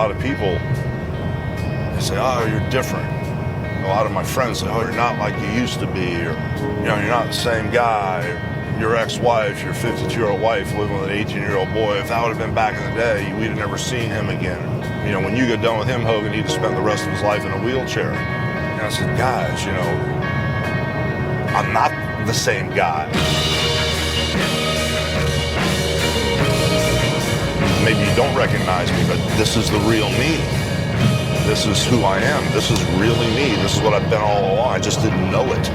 lot of people, they say, oh, you're different. A lot of my friends say, oh, you're not like you used to be, or, you know, you're not the same guy. Your ex-wife, your 52-year-old wife living with an 18-year-old boy, if that would have been back in the day, we'd have never seen him again. You know, when you get done with him, Hogan, he'd have spent the rest of his life in a wheelchair. And I said, guys, you know, I'm not the same guy. Maybe you don't recognize me, but this is the real me. This is who I am. This is really me. This is what I've been all along. I just didn't know it.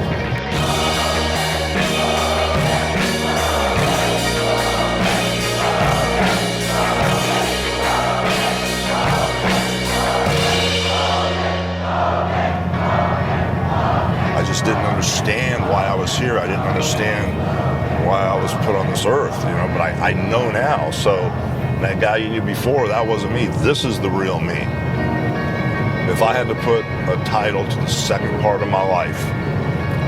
I just didn't understand why I was here. I didn't understand why I was put on this earth, you know, but I know now. So that guy you knew before, that wasn't me. This is the real me. If I had to put a title to the second part of my life,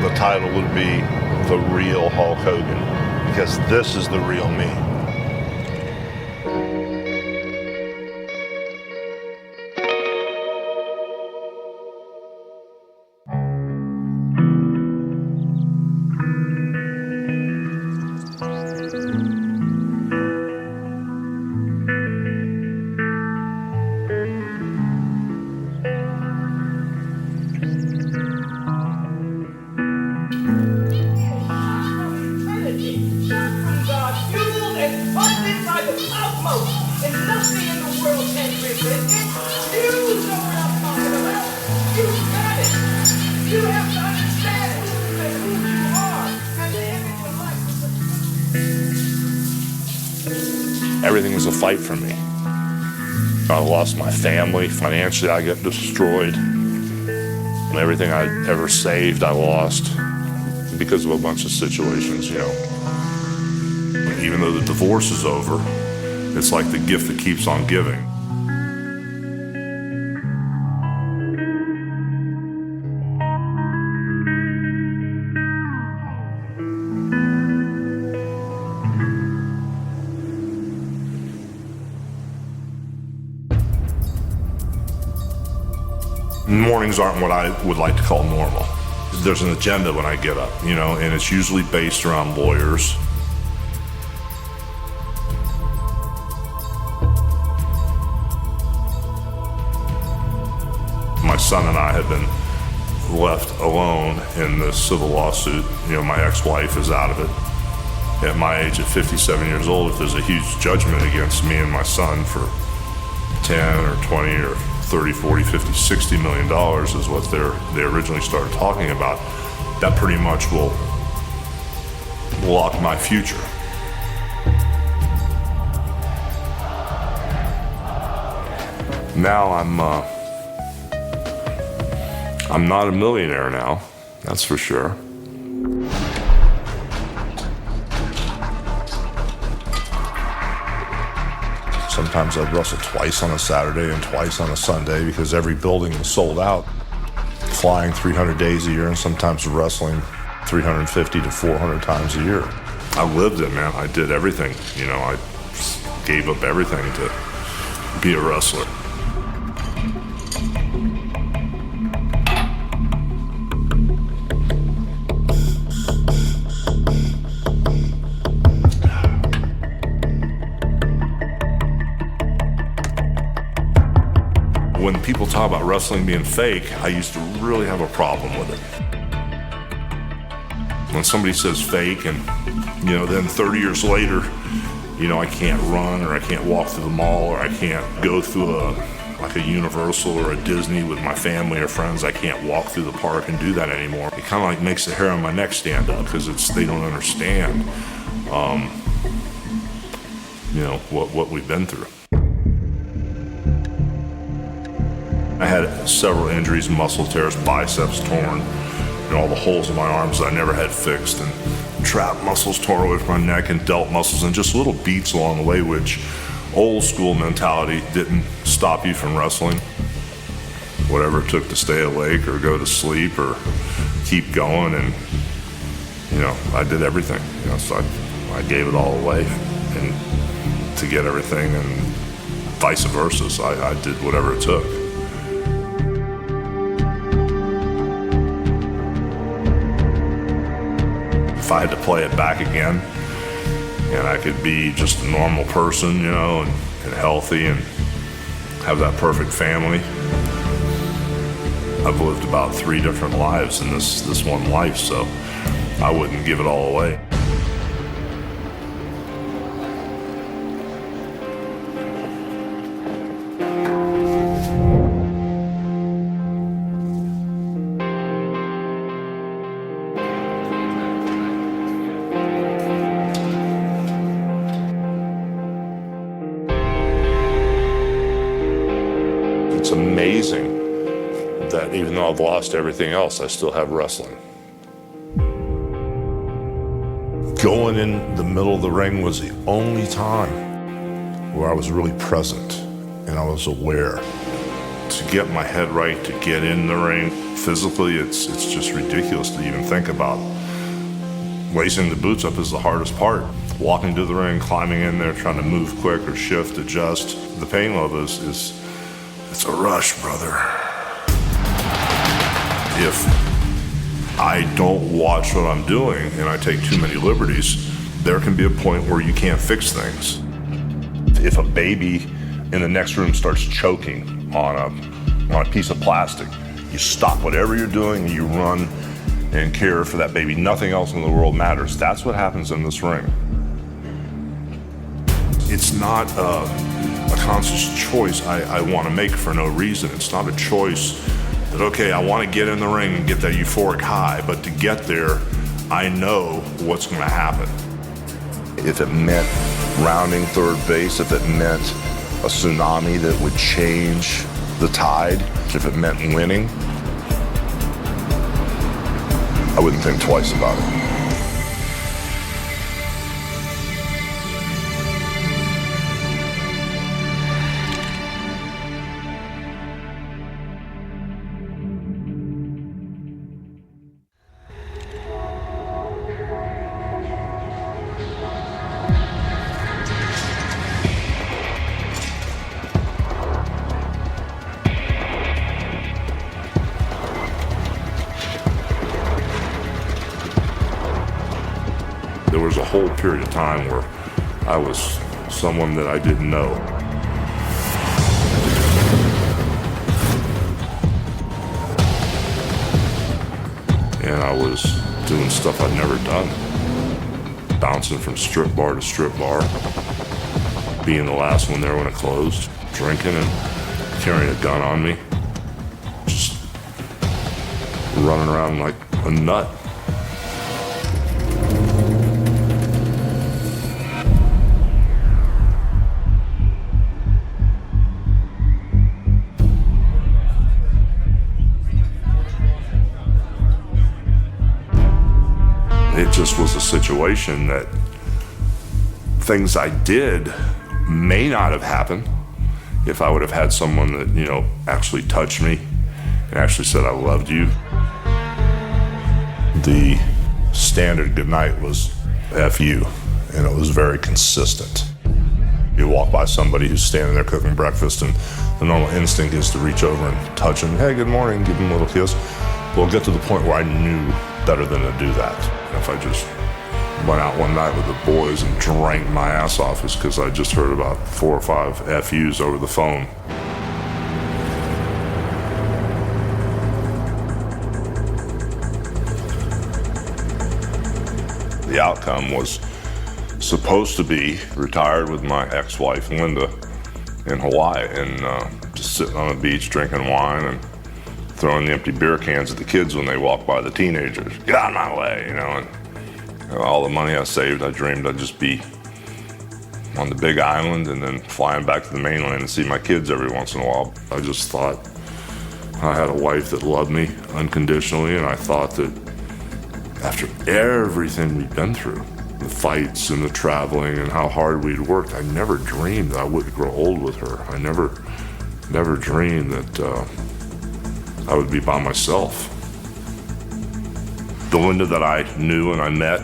the title would be The Real Hulk Hogan, because this is the real me. Everything was a fight for me. I lost my family. Financially, I got destroyed. And everything I'd ever saved, I lost because of a bunch of situations, you know. Even though the divorce is over, it's like the gift that keeps on giving. Mornings aren't what I would like to call normal. There's an agenda when I get up, you know, and it's usually based around lawyers. My son and I have been left alone in this civil lawsuit. You know, my ex-wife is out of it. At my age, at 57 years old, if there's a huge judgment against me and my son for 10 or 20 or 30, 40, 50, 60 million dollars is what they originally started talking about, that pretty much will lock my future. Now I'm not a millionaire now, that's for sure. Sometimes I'd wrestle twice on a Saturday and twice on a Sunday because every building was sold out. Flying 300 days a year and sometimes wrestling 350 to 400 times a year. I lived it, man. I did everything. You know, I gave up everything to be a wrestler. When people talk about wrestling being fake, I used to really have a problem with it. When somebody says fake and, you know, then 30 years later, you know, I can't run or I can't walk through the mall or I can't go through like a Universal or a Disney with my family or friends. I can't walk through the park and do that anymore. It kind of like makes the hair on my neck stand up because they don't understand, you know, what we've been through. I had several injuries, muscle tears, biceps torn, and all the holes in my arms that I never had fixed, and trap muscles torn away from my neck, and delt muscles, and just little beats along the way, which old school mentality didn't stop you from wrestling. Whatever it took to stay awake or go to sleep or keep going, and, you know, I did everything. You know, so I gave it all away and to get everything, and vice versa. So I did whatever it took. If I had to play it back again, and I could be just a normal person, you know, and healthy and have that perfect family. I've lived about 3 different lives in this one life, so I wouldn't give it all away. It's amazing that even though I've lost everything else, I still have wrestling. Going in the middle of the ring was the only time where I was really present and I was aware. To get my head right, to get in the ring, physically, it's just ridiculous to even think about. Lacing the boots up is the hardest part. Walking to the ring, climbing in there, trying to move quick or shift, adjust. The pain level is it's a rush, brother. If I don't watch what I'm doing and I take too many liberties, there can be a point where you can't fix things. If a baby in the next room starts choking on a piece of plastic, you stop whatever you're doing and you run and care for that baby. Nothing else in the world matters. That's what happens in this ring. It's not a conscious choice I want to make for no reason. It's not a choice that, okay, I want to get in the ring and get that euphoric high, but to get there, I know what's going to happen. If it meant rounding third base, if it meant a tsunami that would change the tide, if it meant winning, I wouldn't think twice about it. There was a whole period of time where I was someone that I didn't know. And I was doing stuff I'd never done. Bouncing from strip bar to strip bar. Being the last one there when it closed. Drinking and carrying a gun on me. Just running around like a nut. It just was a situation that things I did may not have happened if I would have had someone that, you know, actually touched me and actually said, I loved you. The standard goodnight was F you, and it was very consistent. You walk by somebody who's standing there cooking breakfast and the normal instinct is to reach over and touch them. Hey, good morning, give them a little kiss. Well, get to the point where I knew better than to do that. And if I just went out one night with the boys and drank my ass off, it's because I just heard about 4 or 5 FUs over the phone. The outcome was supposed to be retired with my ex-wife, Linda, in Hawaii, and just sitting on the beach drinking wine and throwing the empty beer cans at the kids when they walk by, the teenagers. Get out of my way, you know. And all the money I saved, I dreamed I'd just be on the big island and then flying back to the mainland and see my kids every once in a while. I just thought I had a wife that loved me unconditionally, and I thought that after everything we'd been through, the fights and the traveling and how hard we'd worked, I never dreamed I would grow old with her. I never dreamed that I would be by myself. The Linda that I knew and I met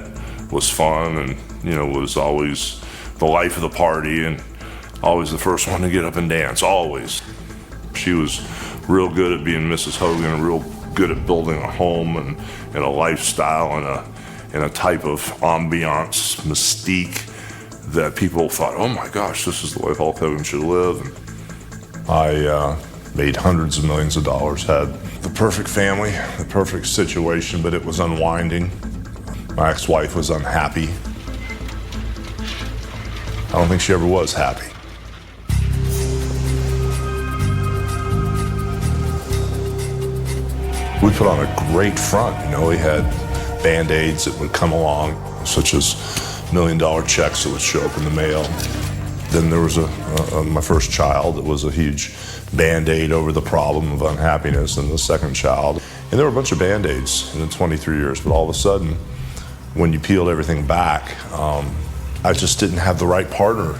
was fun and, you know, was always the life of the party and always the first one to get up and dance, always. She was real good at being Mrs. Hogan and real good at building a home and a lifestyle and a type of ambiance, mystique that people thought, oh my gosh, this is the way Hulk Hogan should live. And I made hundreds of millions of dollars, had the perfect family, the perfect situation, but it was unwinding. My ex-wife was unhappy. I don't think she ever was happy. We put on a great front, we had Band-Aids that would come along, such as $1 million checks that would show up in the mail. Then there was my first child. It was a huge Band-Aid over the problem of unhappiness, and the second child. And there were a bunch of Band-Aids in the 23 years, but all of a sudden, when you peeled everything back, I just didn't have the right partner.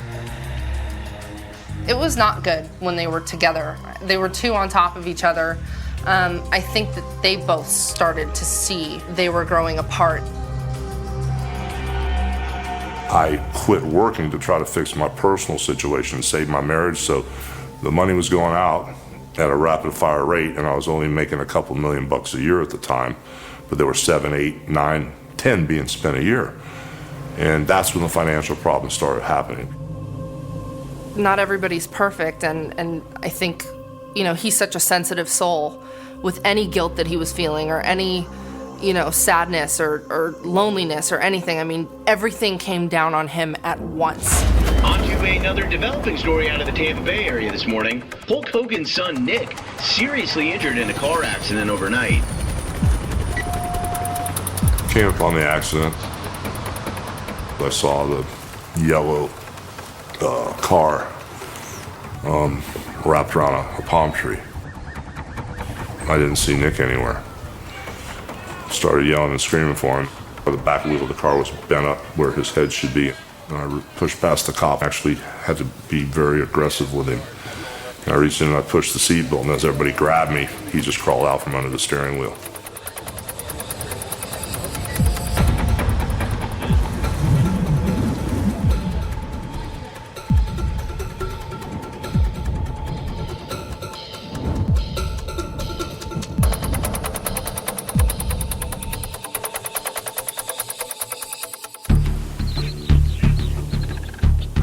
It was not good when they were together. They were two on top of each other. I think that they both started to see they were growing apart. I quit working to try to fix my personal situation, save my marriage, so the money was going out at a rapid fire rate, and I was only making a couple $1 million a year at the time, but there were 7, 8, 9, 10 being spent a year. And that's when the financial problems started happening. Not everybody's perfect, and I think, he's such a sensitive soul. With any guilt that he was feeling or any, sadness or loneliness or anything, everything came down on him at once. On to another developing story out of the Tampa Bay area this morning. Hulk Hogan's son, Nick, seriously injured in a car accident overnight. Came upon the accident. I saw the yellow car wrapped around a palm tree. I didn't see Nick anywhere. Started yelling and screaming for him. The back wheel of the car was bent up where his head should be. And I pushed past the cop. Actually had to be very aggressive with him. And I reached in and I pushed the seatbelt, and as everybody grabbed me, he just crawled out from under the steering wheel.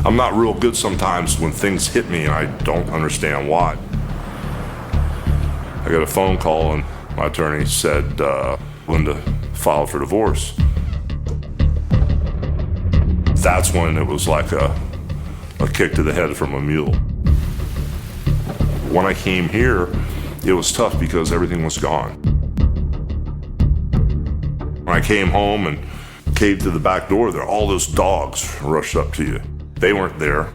I'm not real good sometimes when things hit me and I don't understand why. I got a phone call and my attorney said Linda filed for divorce. That's when it was like a kick to the head from a mule. When I came here, it was tough because everything was gone. When I came home and came to the back door, there all those dogs rushed up to you. They weren't there.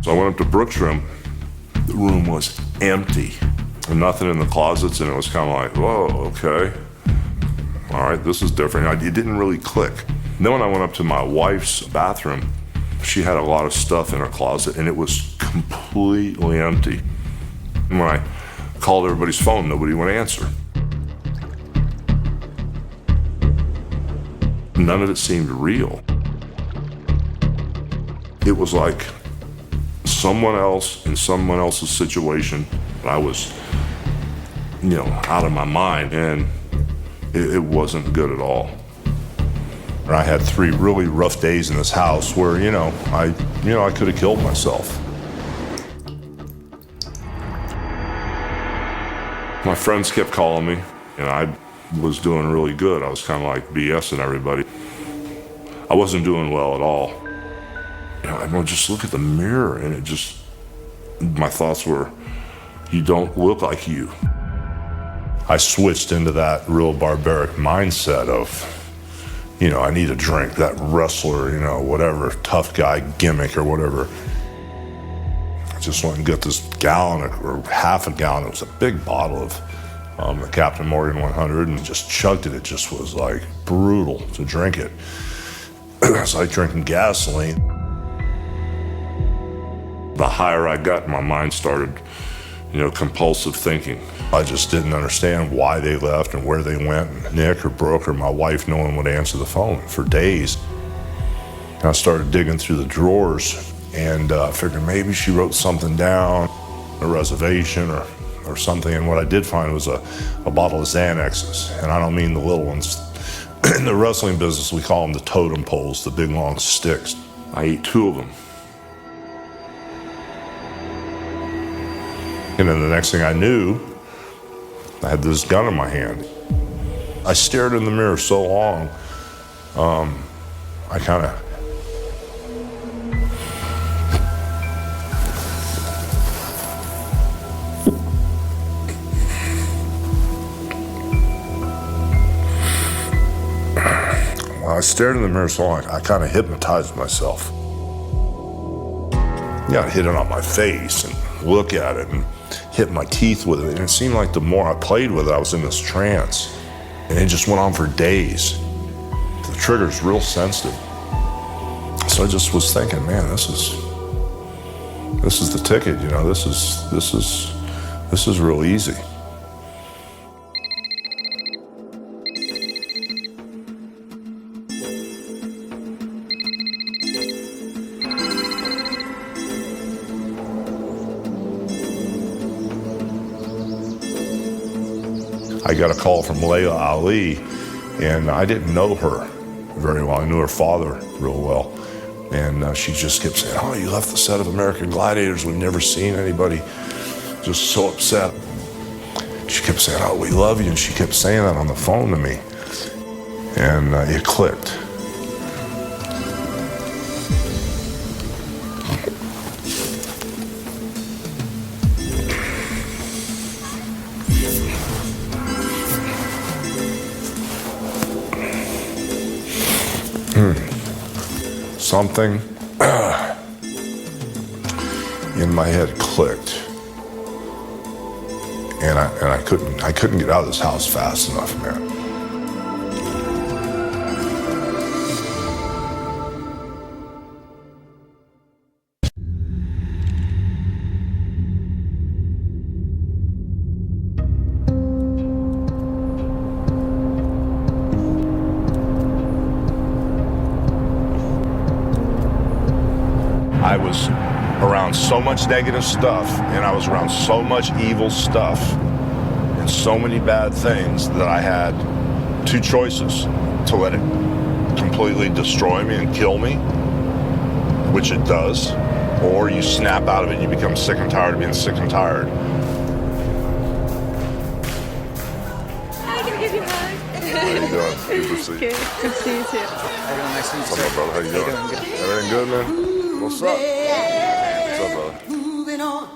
So I went up to Brooks' room. The room was empty. Nothing in the closets, and it was kind of like, whoa, okay. All right, this is different. It didn't really click. And then when I went up to my wife's bathroom, she had a lot of stuff in her closet, and it was completely empty. And when I called everybody's phone, nobody would answer. None of it seemed real. It was like someone else in someone else's situation. I was, out of my mind, and it wasn't good at all. I had 3 really rough days in this house where, I could have killed myself. My friends kept calling me, and I was doing really good. I was kind of like BSing everybody. I wasn't doing well at all. I would just look at the mirror, and my thoughts were, you don't look like you. I switched into that real barbaric mindset of, I need a drink, that wrestler, whatever, tough guy gimmick or whatever. I just went and got this gallon or half a gallon. It was a big bottle of the Captain Morgan 100 and just chugged it. It just was like brutal to drink it. It's like drinking gasoline. The higher I got, my mind started, compulsive thinking. I just didn't understand why they left and where they went. And Nick or Brooke or my wife, no one would answer the phone for days. And I started digging through the drawers and figured maybe she wrote something down, a reservation or something. And what I did find was a bottle of Xanaxes. And I don't mean the little ones. In the wrestling business, we call them the totem poles, the big long sticks. I ate 2 of them. And then the next thing I knew, I had this gun in my hand. I stared in the mirror so long, I kind of... I stared in the mirror so long, I kind of hypnotized myself. I'd hit it on my face and look at it and hit my teeth with it. And it seemed like the more I played with it, I was in this trance. And it just went on for days. The trigger's real sensitive. So I just was thinking, man, this is the ticket, you know, this is real easy. I got a call from Layla Ali, and I didn't know her very well. I knew her father real well. And she just kept saying, oh, you left the set of American Gladiators. We've never seen anybody. Just so upset. She kept saying, oh, we love you. And she kept saying that on the phone to me. And it clicked. Something in my head clicked, and I couldn't get out of this house fast enough, man. I was around so much negative stuff, and I was around so much evil stuff and so many bad things that I had 2 choices: to let it completely destroy me and kill me, which it does, or you snap out of it and you become sick and tired of being sick and tired. Hi, can I give you a hug? How you doing? Good to see you. Good to see you too. What's up, my brother? How you doing? Everything good, man? What's up? What's up, brother? Moving on.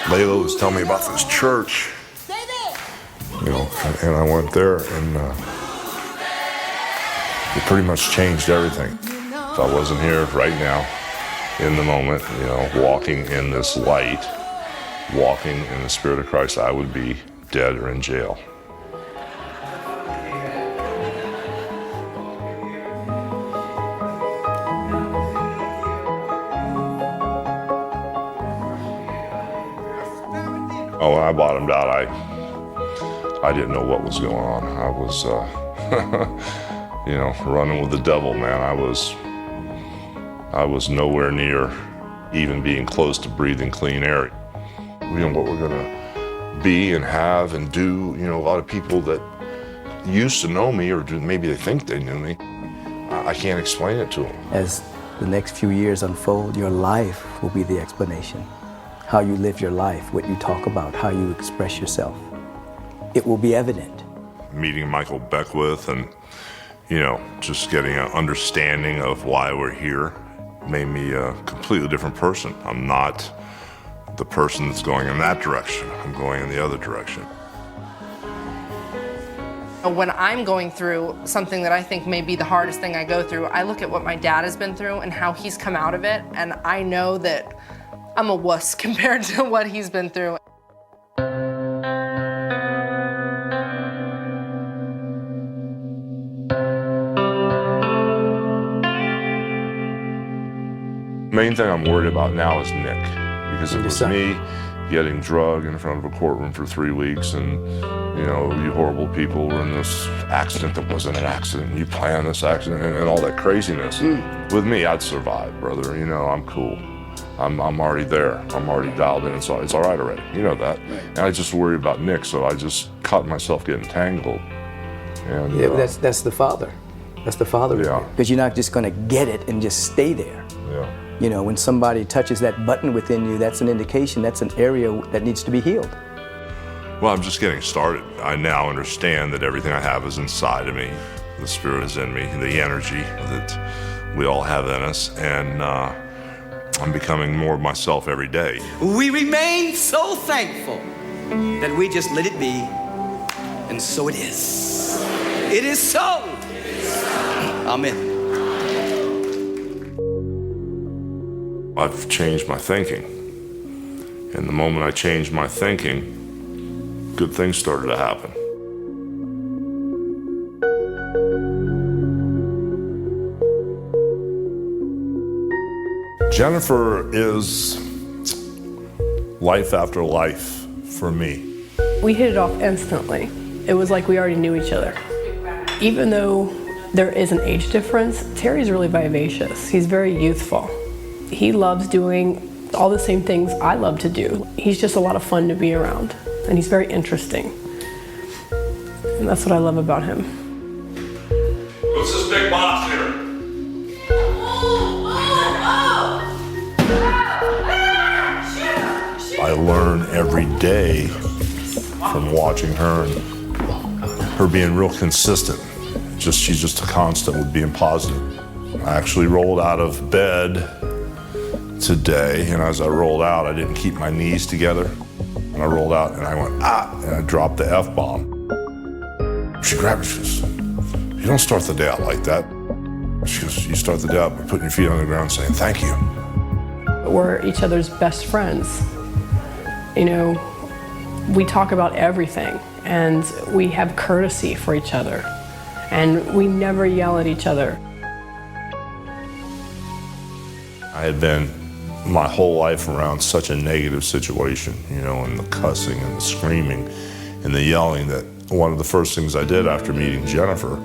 Layla was telling me about this church, you know, and I went there, and it pretty much changed everything. If I wasn't here right now, in the moment, you know, walking in this light, walking in the Spirit of Christ, I would be dead or in jail. Oh, when I bottomed out, I didn't know what was going on. I was, you know, running with the devil, man. I was nowhere near even being close to breathing clean air. You know, what we're gonna be and have and do, you know, a lot of people that used to know me, or maybe they think they knew me, I can't explain it to them. As the next few years unfold, your life will be the explanation. How you live your life, what you talk about, how you express yourself. It will be evident. Meeting Michael Beckwith and, you know, just getting an understanding of why we're here made me a completely different person. I'm not the person that's going in that direction. I'm going in the other direction. When I'm going through something that I think may be the hardest thing I go through, I look at what my dad has been through and how he's come out of it, and I know that I'm a wuss compared to what he's been through. Main thing I'm worried about now is Nick, because if it was me, getting drugged in front of a courtroom for 3 weeks, and you know, you horrible people were in this accident that wasn't an accident. You planned this accident and all that craziness. With me, I'd survive, brother. You know, I'm cool. I'm already there. I'm already dialed in, so it's all right already. You know that. And I just worry about Nick, so I just caught myself getting tangled. And Yeah, that's the father. That's the father. Yeah. Because you're not just going to get it and just stay there. Yeah. You know, when somebody touches that button within you, that's an indication, that's an area that needs to be healed. Well, I'm just getting started. I now understand that everything I have is inside of me. The spirit is in me, the energy that we all have in us, and I'm becoming more of myself every day. We remain so thankful that we just let it be, and so it is. It is so. Amen. I've changed my thinking. And the moment I changed my thinking, good things started to happen. Jennifer is life after life for me. We hit it off instantly. It was like we already knew each other. Even though there is an age difference, Terry's really vivacious. He's very youthful. He loves doing all the same things I love to do. He's just a lot of fun to be around, and he's very interesting. And that's what I love about him. Who's this big boss here? I learn every day from watching her and her being real consistent. She's just a constant with being positive. I actually rolled out of bed today, and as I rolled out, I didn't keep my knees together. And I rolled out and I went, and I dropped the F-bomb. She grabbed me, she goes, "You don't start the day out like that." She goes, "You start the day out by putting your feet on the ground saying thank you." We're each other's best friends. You know, we talk about everything, and we have courtesy for each other, and we never yell at each other. I had been my whole life around such a negative situation, you know, and the cussing and the screaming and the yelling, that one of the first things I did after meeting Jennifer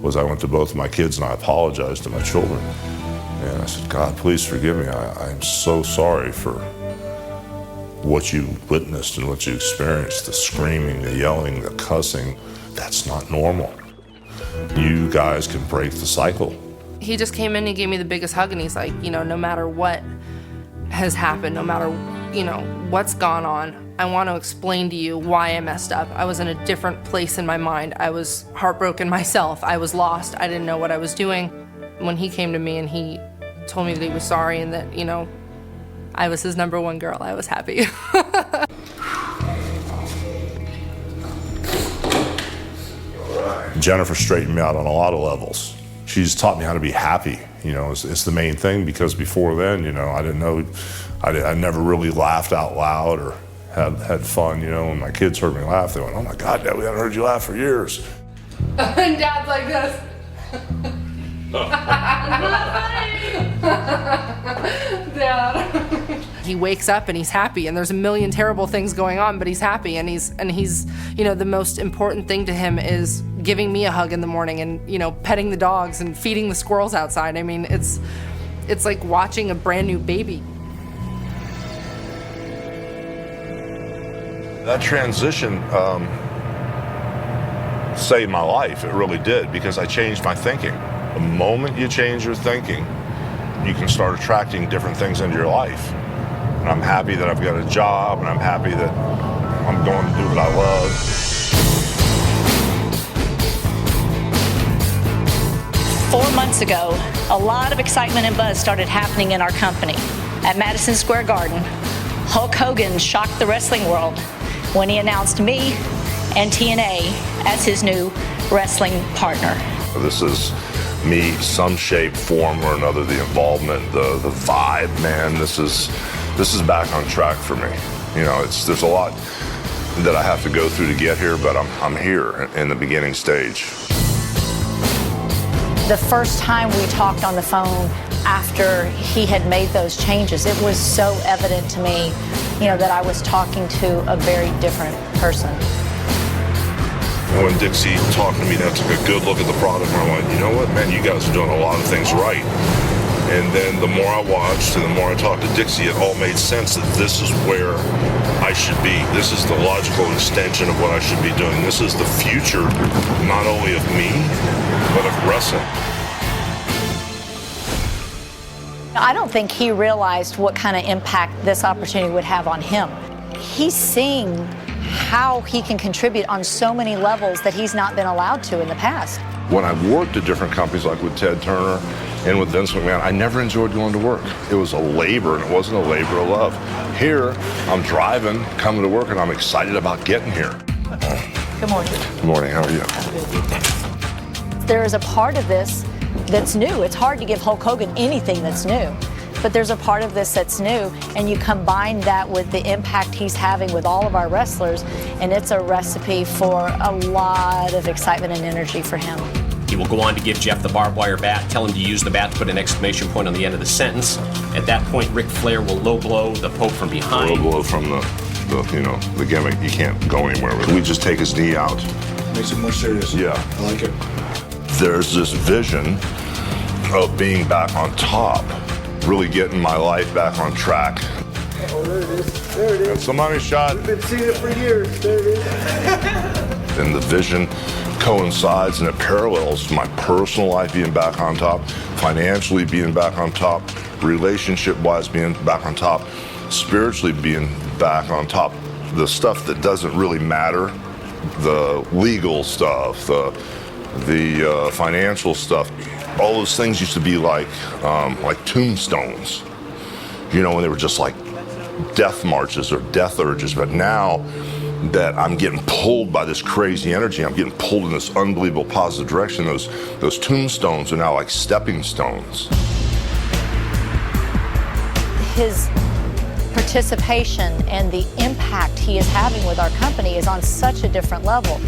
was I went to both of my kids and I apologized to my children. And I said, "God, please forgive me. I'm so sorry for what you witnessed and what you experienced, the screaming, the yelling, the cussing. That's not normal. You guys can break the cycle." He just came in and gave me the biggest hug, and he's like, you know, no matter what has happened, no matter, you know, what's gone on, I want to explain to you why I messed up. I was in a different place in my mind. I was heartbroken myself. I was lost. I didn't know what I was doing. When he came to me and he told me that he was sorry and that, you know, I was his number one girl, I was happy. Jennifer straightened me out on a lot of levels. She's taught me how to be happy, you know, it's the main thing, because before then, you know, I didn't know, I never really laughed out loud or had fun, you know. When my kids heard me laugh, they went, "Oh my God, Dad, we haven't heard you laugh for years." And Dad's like this. Dad. He wakes up and he's happy, and there's a million terrible things going on, but he's happy, and he's, you know, the most important thing to him is giving me a hug in the morning and, you know, petting the dogs and feeding the squirrels outside. I mean, it's like watching a brand new baby. That transition saved my life. It really did, because I changed my thinking. The moment you change your thinking, you can start attracting different things into your life. And I'm happy that I've got a job, and I'm happy that I'm going to do what I love. 4 months ago, a lot of excitement and buzz started happening in our company. At Madison Square Garden, Hulk Hogan shocked the wrestling world when he announced me and TNA as his new wrestling partner. This is me, some shape, form, or another, the involvement, the vibe, man. This is back on track for me. You know, there's a lot that I have to go through to get here, but I'm here in the beginning stage. The first time we talked on the phone, after he had made those changes, it was so evident to me, that I was talking to a very different person. And when Dixie talked to me, I took a good look at the product and I went, you know what, man, you guys are doing a lot of things right. And then the more I watched and the more I talked to Dixie, it all made sense that this is where I should be. This is the logical extension of what I should be doing. This is the future, not only of me, but of wrestling. I don't think he realized what kind of impact this opportunity would have on him. He's seeing how he can contribute on so many levels that he's not been allowed to in the past. When I worked at different companies like with Ted Turner and with Vince McMahon, I never enjoyed going to work. It was a labor and it wasn't a labor of love. Here, I'm driving, coming to work, and I'm excited about getting here. Good morning. Good morning, how are you? There is a part of this that's new. It's hard to give Hulk Hogan anything that's new, but there's a part of this that's new, and you combine that with the impact he's having with all of our wrestlers, and it's a recipe for a lot of excitement and energy for him. He will go on to give Jeff the barbed wire bat, tell him to use the bat to put an exclamation point on the end of the sentence. At that point, Ric Flair will low blow the Pope from behind. Low blow from the gimmick. You can't go anywhere with it. We just take his knee out. Makes it more serious. Yeah. I like it. There's this vision of being back on top, really getting my life back on track. Oh, there it is. There it is. Somebody shot. We've been seeing it for years. There it is. And the vision coincides and it parallels my personal life being back on top, financially being back on top, relationship-wise being back on top, spiritually being back on top. The stuff that doesn't really matter, the legal stuff, the financial stuff, all those things used to be like tombstones, when they were just like death marches or death urges. But now that I'm getting pulled by this crazy energy, I'm getting pulled in this unbelievable positive direction, those tombstones are now like stepping stones. His participation and the impact he is having with our company is on such a different level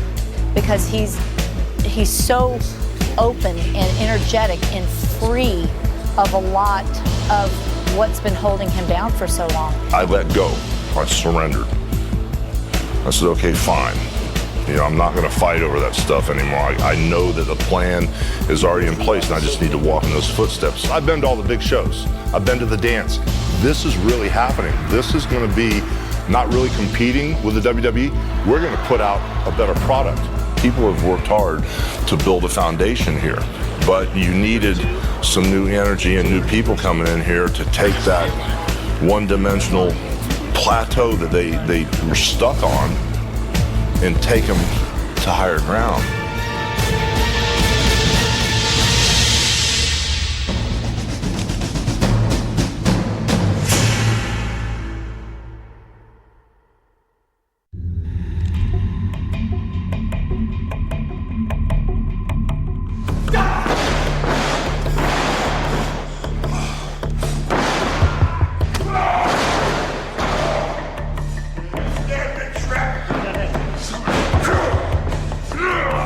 because he's so open and energetic and free of a lot of what's been holding him down for so long. I let go. I surrendered. I said, okay, fine. I'm not going to fight over that stuff anymore. I know that the plan is already in place and I just need to walk in those footsteps. I've been to all the big shows. I've been to the dance. This is really happening. This is going to be not really competing with the WWE. We're going to put out a better product. People have worked hard to build a foundation here, but you needed some new energy and new people coming in here to take that one-dimensional plateau that they were stuck on and take them to higher ground.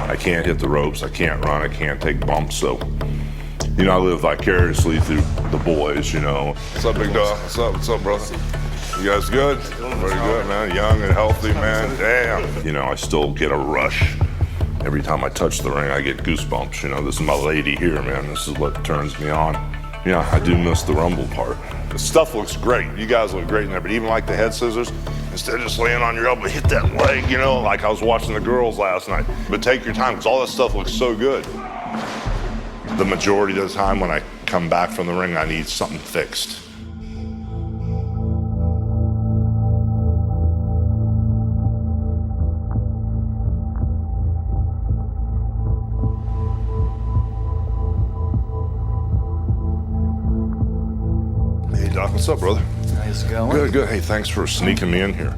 I can't hit the ropes, I can't run, I can't take bumps, so I live vicariously through the boys, What's up, big dog? What's up, brother? You guys good? Very good, man. Young and healthy, man. Damn. I still get a rush. Every time I touch the ring, I get goosebumps. This is my lady here, man. This is what turns me on. I do miss the rumble part. The stuff looks great. You guys look great in there, but even like the head scissors, instead of just laying on your elbow, hit that leg, like I was watching the girls last night. But take your time, because all that stuff looks so good. The majority of the time when I come back from the ring, I need something fixed. Hey, Doc, what's up, brother? How's it going? Good, good. Hey, thanks for sneaking me in here.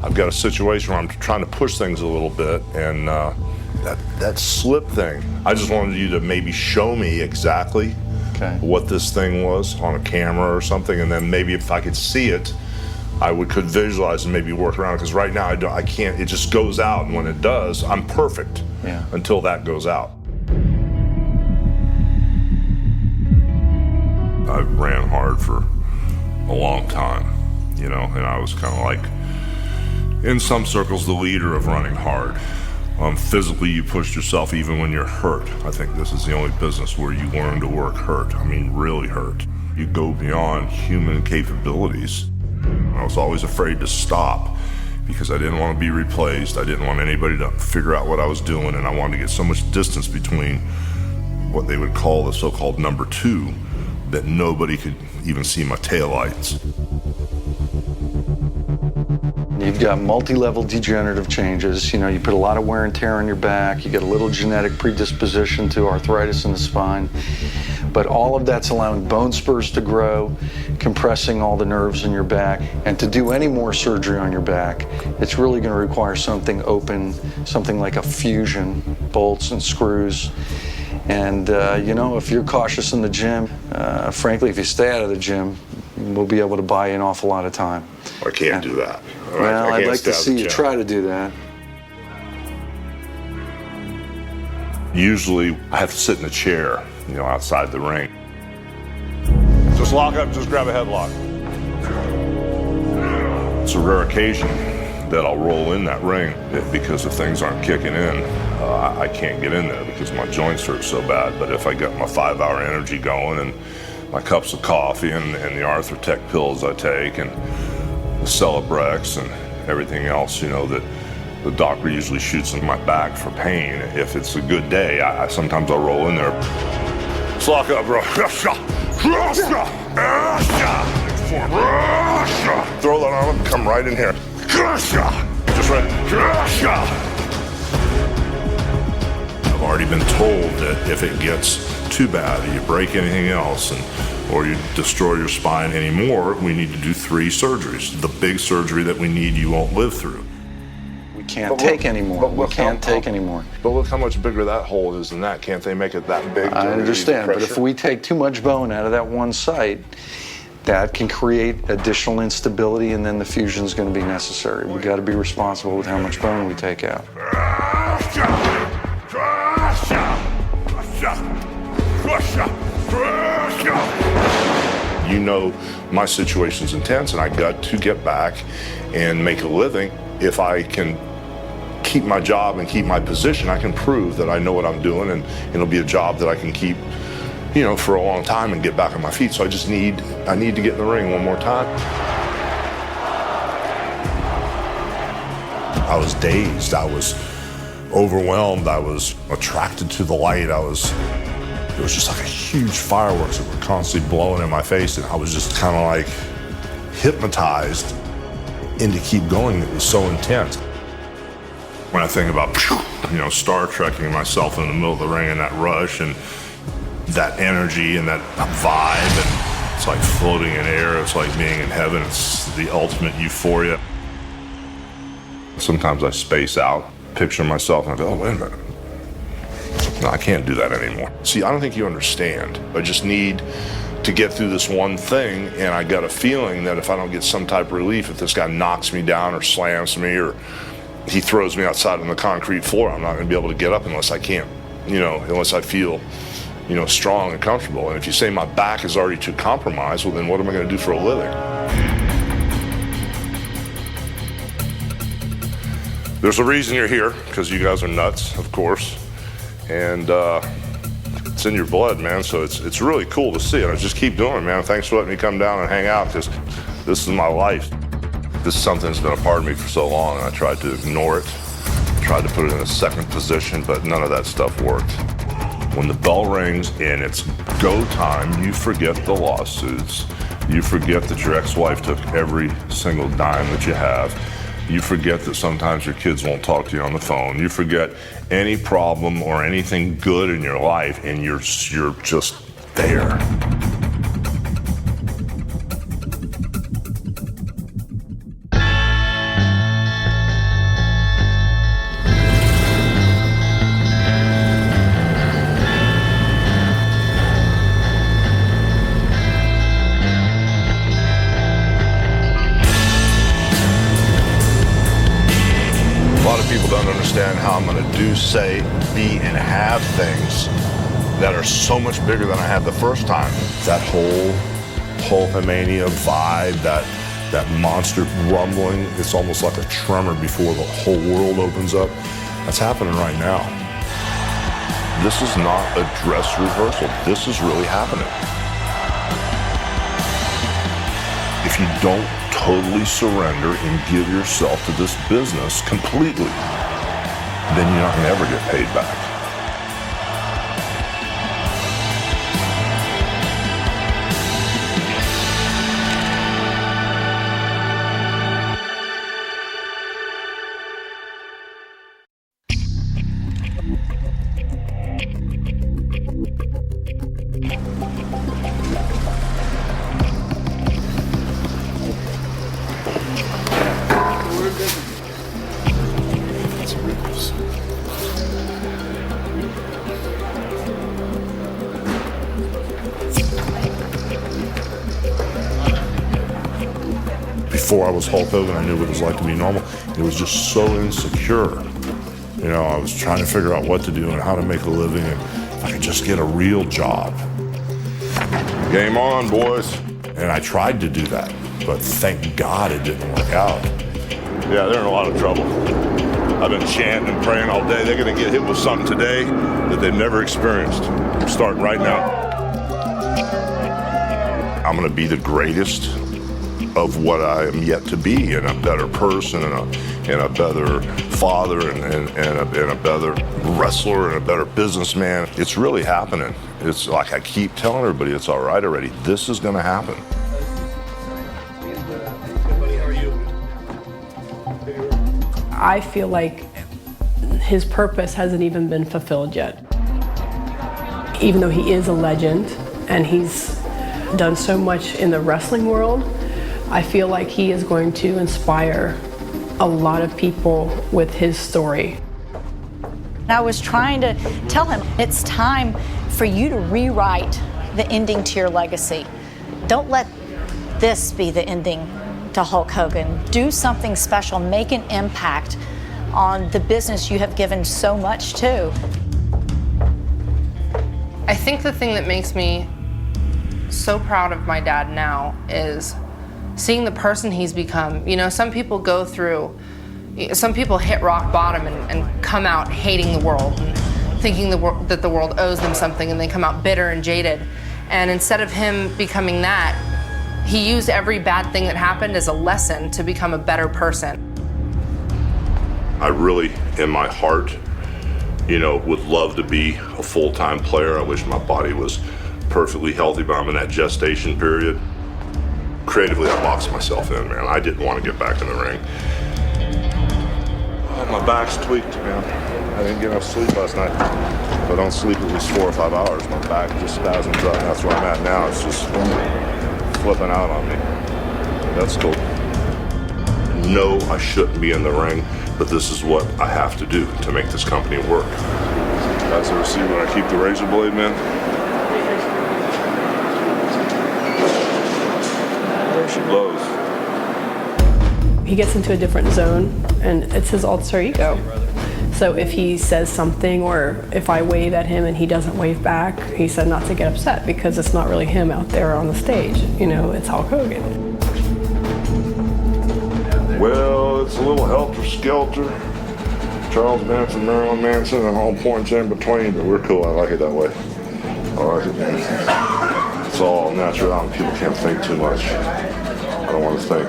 I've got a situation where I'm trying to push things a little bit, and that slip thing, I just wanted you to maybe show me exactly what this thing was on a camera or something, and then maybe if I could see it, I could visualize and maybe work around it, because right now I can't, it just goes out, and when it does, I'm perfect until that goes out. I ran hard for a long time, you know, and I was kind of like, in some circles, the leader of running hard. Physically, you pushed yourself even when you're hurt. I think this is the only business where you learn to work hurt. I mean, really hurt. You go beyond human capabilities. I was always afraid to stop because I didn't want to be replaced. I didn't want anybody to figure out what I was doing, and I wanted to get so much distance between what they would call the so-called number two that nobody could even see my taillights. You've got multi-level degenerative changes. You know, you put a lot of wear and tear on your back. You get a little genetic predisposition to arthritis in the spine. But all of that's allowing bone spurs to grow, compressing all the nerves in your back. And to do any more surgery on your back, it's really going to require something open, something like a fusion, bolts and screws. And, you know, if you're cautious in the gym, frankly, if you stay out of the gym, we'll be able to buy you an awful lot of time. I can't do that. Well, I'd like to see you try to do that. Usually, I have to sit in a chair, you know, outside the ring. Just lock up, just grab a headlock. It's a rare occasion that I'll roll in that ring because if things aren't kicking in, I can't get in there because my joints hurt so bad. But if I get my 5-hour energy going and my cups of coffee and the Arthurtec pills I take and the Celebrex and everything else, you know, that the doctor usually shoots in my back for pain. If it's a good day, sometimes I'll roll in there. Let's lock up, bro. Throw that on him, come right in here. Just right. I've already been told that if it gets too bad, or you break anything else, or you destroy your spine anymore, we need to do 3 surgeries. The big surgery that we need, you won't live through. We can't take anymore. We can't take anymore. But look how much bigger that hole is than that. Can't they make it that big? I understand, but if we take too much bone out of that one site, that can create additional instability, and then the fusion is going to be necessary. We've got to be responsible with how much bone we take out. You know, my situation's intense, and I got to get back and make a living. If I can keep my job and keep my position, I can prove that I know what I'm doing, and it'll be a job that I can keep, you know, for a long time and get back on my feet. So I need to get in the ring one more time. I was dazed. I was overwhelmed. I was attracted to the light. It was just like a huge fireworks that were constantly blowing in my face, and I was just kind of like hypnotized into keep going. It was so intense. When I think about, you know, Star Trekking myself in the middle of the ring and that rush and that energy and that vibe, and it's like floating in air, it's like being in heaven, it's the ultimate euphoria. Sometimes I space out, picture myself, and I go, oh, wait a minute. No, I can't do that anymore. See, I don't think you understand. I just need to get through this one thing, and I got a feeling that if I don't get some type of relief, if this guy knocks me down or slams me or he throws me outside on the concrete floor, I'm not going to be able to get up unless I can't, you know, unless I feel, you know, strong and comfortable. And if you say my back is already too compromised, well, then what am I going to do for a living? There's a reason you're here, because you guys are nuts, of course. And it's in your blood, man, so it's really cool to see. And I just keep doing it, man. Thanks for letting me come down and hang out, because this is my life. This is something that's been a part of me for so long, and I tried to ignore it, tried to put it in a second position, but none of that stuff worked. When the bell rings and it's go time, you forget the lawsuits. You forget that your ex-wife took every single dime that you have. You forget that sometimes your kids won't talk to you on the phone. You forget any problem or anything good in your life, and you're just there. Understand how I'm going to do, say, be, and have things that are so much bigger than I had the first time. That whole Hulkamania vibe, that monster rumbling. It's almost like a tremor before the whole world opens up. That's happening right now. This is not a dress rehearsal. This is really happening. If you don't totally surrender and give yourself to this business completely, then you're not going to ever get paid back. Before I was Hulk Hogan, I knew what it was like to be normal. It was just so insecure. You know, I was trying to figure out what to do and how to make a living, and if I could just get a real job. Game on, boys. And I tried to do that, but thank God it didn't work out. Yeah, they're in a lot of trouble. I've been chanting and praying all day. They're gonna get hit with something today that they've never experienced. I'm starting right now. I'm gonna be the greatest of what I am yet to be, and a better person, and a better father, and a better wrestler, and a better businessman. It's really happening. It's like I keep telling everybody, it's all right already. This is going to happen. I feel like his purpose hasn't even been fulfilled yet. Even though he is a legend and he's done so much in the wrestling world, I feel like he is going to inspire a lot of people with his story. I was trying to tell him, it's time for you to rewrite the ending to your legacy. Don't let this be the ending to Hulk Hogan. Do something special, make an impact on the business you have given so much to. I think the thing that makes me so proud of my dad now is seeing the person he's become. You know, some people hit rock bottom and come out hating the world and thinking that the world owes them something, and they come out bitter and jaded. And instead of him becoming that, he used every bad thing that happened as a lesson to become a better person. I really, in my heart, you know, would love to be a full-time player. I wish my body was perfectly healthy, but I'm in that gestation period. Creatively, I boxed myself in, man. I didn't want to get back in the ring. Oh, my back's tweaked, man. I didn't get enough sleep last night. If I don't sleep at least 4 or 5 hours, my back just spasms up. That's where I'm at now. It's just flipping out on me. That's cool. No, I shouldn't be in the ring, but this is what I have to do to make this company work. You guys ever see when I keep the razor blade, man? She blows. He gets into a different zone, and it's his alter ego. So if he says something, or if I wave at him and he doesn't wave back, he said not to get upset, because it's not really him out there on the stage. You know, it's Hulk Hogan. Well, it's a little helter-skelter. Charles Manson, Marilyn Manson, and all points in between, but we're cool. I like it that way. I like it, man. It's all natural, and people can't think too much. I don't want to think.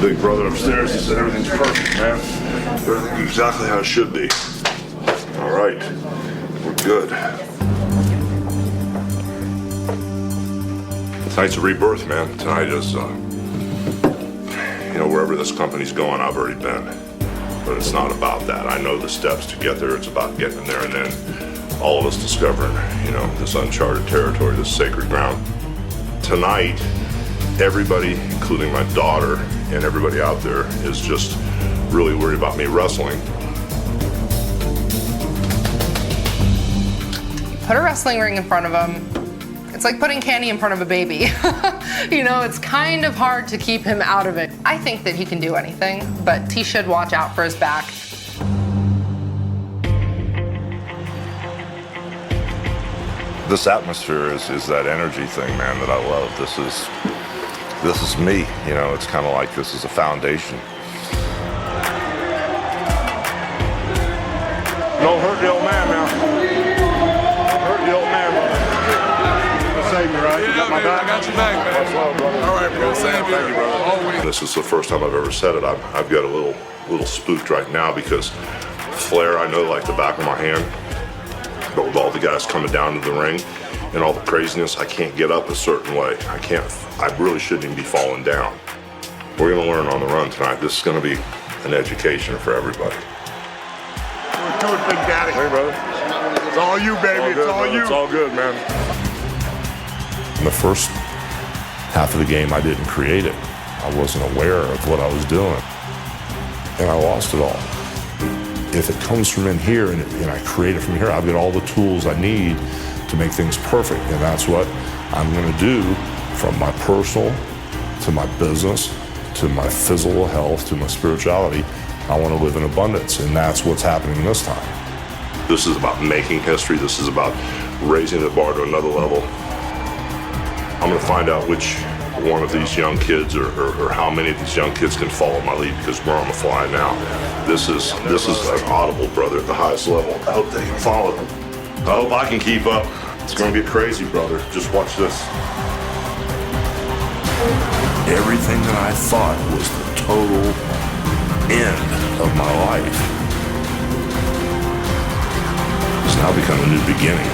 Big brother upstairs, he said everything's perfect, man. Everything's exactly how it should be. All right, we're good. Tonight's a rebirth, man. Tonight is, you know, wherever this company's going, I've already been. But it's not about that. I know the steps to get there. It's about getting there, and then all of us discovering, you know, this uncharted territory, this sacred ground. Tonight, everybody, including my daughter, and everybody out there is just really worried about me wrestling. Put a wrestling ring in front of him. It's like putting candy in front of a baby. You know, it's kind of hard to keep him out of it. I think that he can do anything, but he should watch out for his back. This atmosphere is that energy thing, man, that I love. This is me, you know, it's kind of like this is a foundation. Don't hurt the old man now. Don't hurt the old man, brother. Save me, right? Yeah, You got my back? I got your back, man. Much love, brother. All right, bro. Same here. Thank you, brother. Always. This is the first time I've ever said it. I've got a little spooked right now because Flair, I know like the back of my hand, but with all the guys coming down to the ring and all the craziness, I can't get up a certain way. I really shouldn't even be falling down. We're gonna learn on the run tonight. This is gonna be an education for everybody. Do it, Big Daddy. Hey, brother. It's all you, baby. It's all you. It's all good, man. In the first half of the game, I didn't create it. I wasn't aware of what I was doing, and I lost it all. If it comes from in here and I create it from here, I've got all the tools I need to make things perfect, and that's what I'm going to do from my personal to my business to my physical health to my spirituality. I want to live in abundance, and that's what's happening this time. This is about making history. This is about raising the bar to another level. I'm going to find out which one of these young kids or how many of these young kids can follow my lead, because we're on the fly now. This is an audible, brother, at the highest level. I hope they can follow. I hope I can keep up. It's going to get crazy, brother. Just watch this. Everything that I thought was the total end of my life has now become a new beginning.